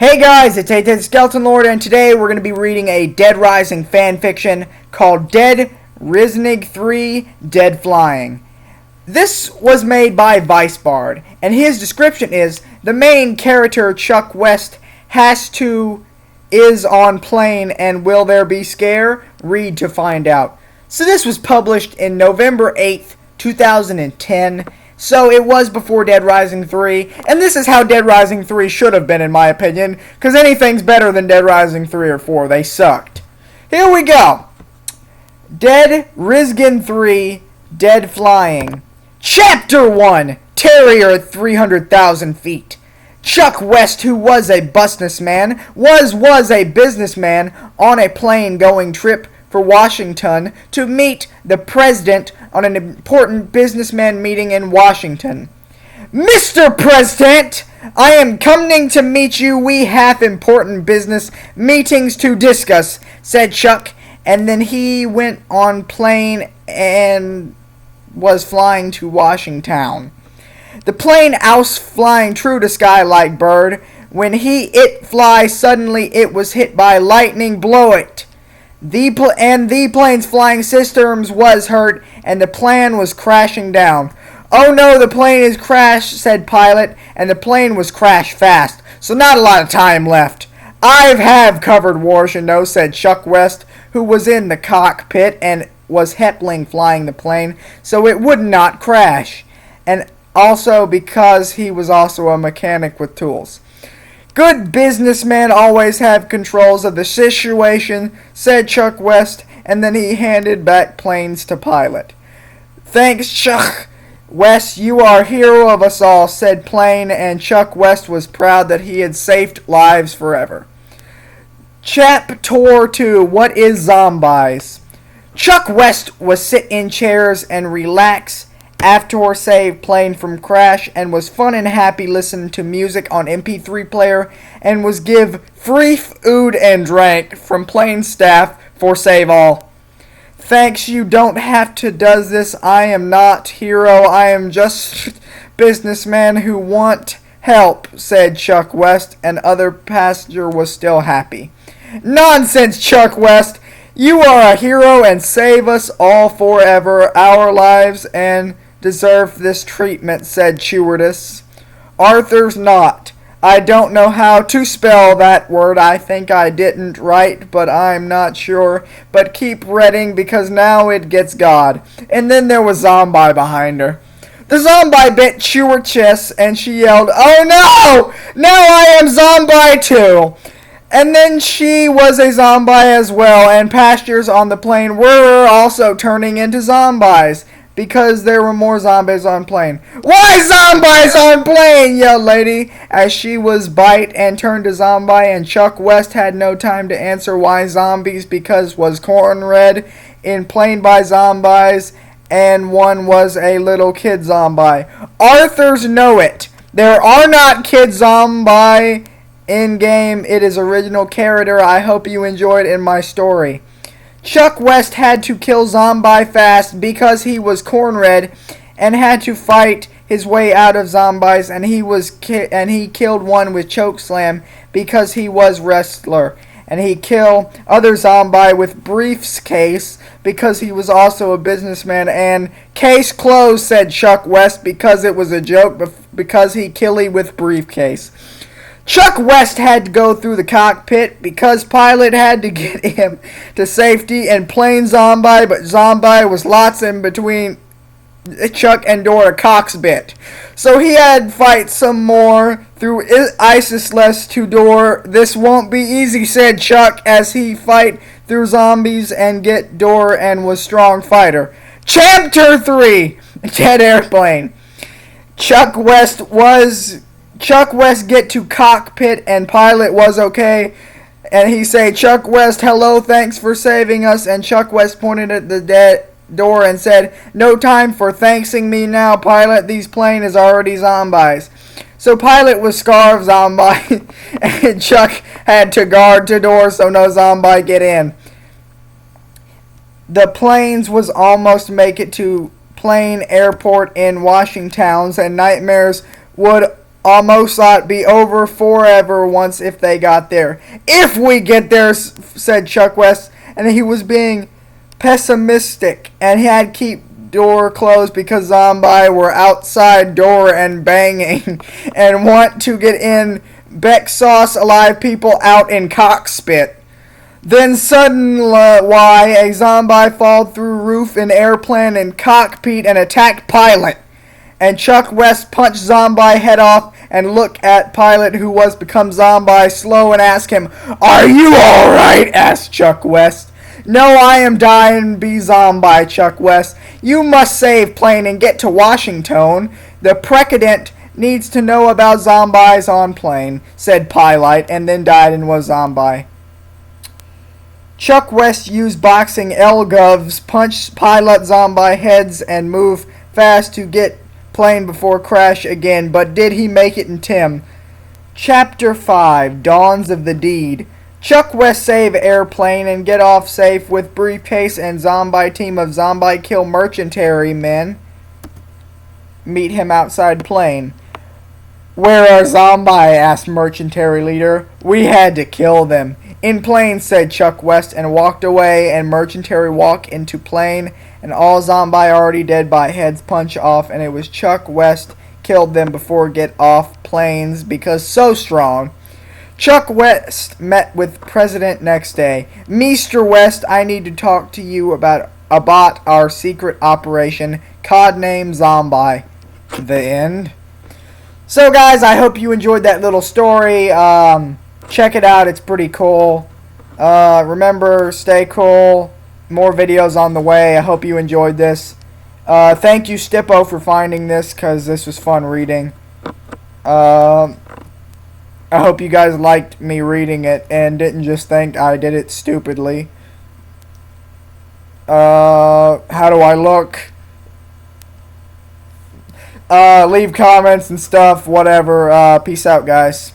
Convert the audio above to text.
Hey guys, it's A Skeleton Lord, and today we're going to be reading a Dead Rising fanfiction called Dead Rising 3 Dead Flying. This was made by Vicebard, and his description is, the main character, Chuck West, is on plane and will there be scare? Read to find out. So this was published in November 8th, 2010. So it was before Dead Rising 3, and this is how Dead Rising 3 should have been in my opinion, because anything's better than Dead Rising 3 or 4, they sucked. Here we go! Dead Rising 3, Dead Flying. Chapter 1, Terrier at 300,000 feet. Chuck West, who was a businessman, was a businessman on a plane going trip for Washington to meet the president on an important businessman meeting in Washington. Mr. President, I am coming to meet you. We have important business meetings to discuss, said Chuck, and then he went on plane and was flying to Washington. The plane oust flying true to sky like bird. When it fly, suddenly it was hit by lightning, blow it. The plane's flying systems was hurt, and the plane was crashing down. Oh no, the plane is crashed, said pilot, and the plane was crashed fast, so not a lot of time left. I have covered wars, you know, said Chuck West, who was in the cockpit and was helping flying the plane, so it would not crash, and also because he was also a mechanic with tools. Good businessmen always have controls of the situation, said Chuck West, and then he handed back planes to pilot. Thanks, Chuck West, you are a hero of us all, said plane, and Chuck West was proud that he had saved lives forever. Chapter 2, What is Zombies? Chuck West was sit in chairs and relax after saved plane from crash, and was fun and happy listening to music on MP3 player, and was give free food and drink from plane staff for save all. Thanks, you don't have to does this. I am not hero. I am just businessman who want help, said Chuck West, and other passenger was still happy. Nonsense, Chuck West. You are a hero and save us all forever, our lives, and deserve this treatment, said Stewardess. Arthur's not. I don't know how to spell that word. I think I didn't right, but I'm not sure. But keep reading because now it gets God. And then there was Zombie behind her. The zombie bit Chewer chest and she yelled, "Oh no! Now I am zombie too!" And then she was a zombie as well, and passengers on the plane were also turning into zombies, because there were more zombies on plane. Why zombies on plane? Yelled lady as she was bite and turned to zombie, and Chuck West had no time to answer why zombies, because was corn red in plane by zombies, and one was a little kid zombie. Arthur's know it. There are not kid zombie in game. It is original character. I hope you enjoyed in my story. Chuck West had to kill zombie fast because he was corn red and had to fight his way out of zombies, and he killed one with choke slam because he was wrestler, and he killed other zombie with briefcase because he was also a businessman, and case closed, said Chuck West, because it was a joke because he killy with briefcase. Chuck West had to go through the cockpit because pilot had to get him to safety and plane zombie, but zombie was lots in between Chuck and Dora cockpit. So he had to fight some more through ISIS to Dora. This won't be easy, said Chuck, as he fight through zombies and get Dora and was strong fighter. Chapter 3, Jet Airplane. Chuck West get to cockpit and pilot was okay, and he say, Chuck West, hello, thanks for saving us, and Chuck West pointed at the door and said, no time for thanksing me now, pilot, these plane is already zombies. So pilot was scarf zombie, and Chuck had to guard the door so no zombie get in. The planes was almost make it to plane airport in Washington, and nightmares would almost thought be over forever once if they got there. If we get there, said Chuck West, and he was being pessimistic, and he had to keep door closed because zombie were outside door and banging and want to get in. Beck sauce alive people out in cockpit. Then suddenly, a zombie fall through roof in airplane and cockpit and attacked pilot. And Chuck West punched zombie head off and look at pilot who was become zombie slow and ask him, "Are you alright?" asked Chuck West. "No, I am dying be zombie, Chuck West. You must save plane and get to Washington. The president needs to know about zombies on plane," said pilot, and then died and was zombie. Chuck West used boxing elgovs, punched pilot zombie heads, and move fast to get plane before crash again. But did he make it in Tim? Chapter 5, Dawns of the Deed. Chuck West save airplane and get off safe with briefcase and zombie team of zombie kill mercenary men. Meet him outside plane. "Where are zombie?" asked mercenary leader. "We had to kill them." "In plane," said Chuck West, and walked away, and mercenary walk into plane, and all zombie already dead by heads punch off, and it was Chuck West killed them before get off planes because so strong. Chuck West met with president next day. "Mr. West, I need to talk to you about our secret operation, codename Zombie." The end. So guys, I hope you enjoyed that little story. Check it out, it's pretty cool. Remember, stay cool. More videos on the way. I hope you enjoyed this. Thank you, Stippo, for finding this, because this was fun reading. I hope you guys liked me reading it and didn't just think I did it stupidly. How do I look? Leave comments and stuff, whatever. Peace out, guys.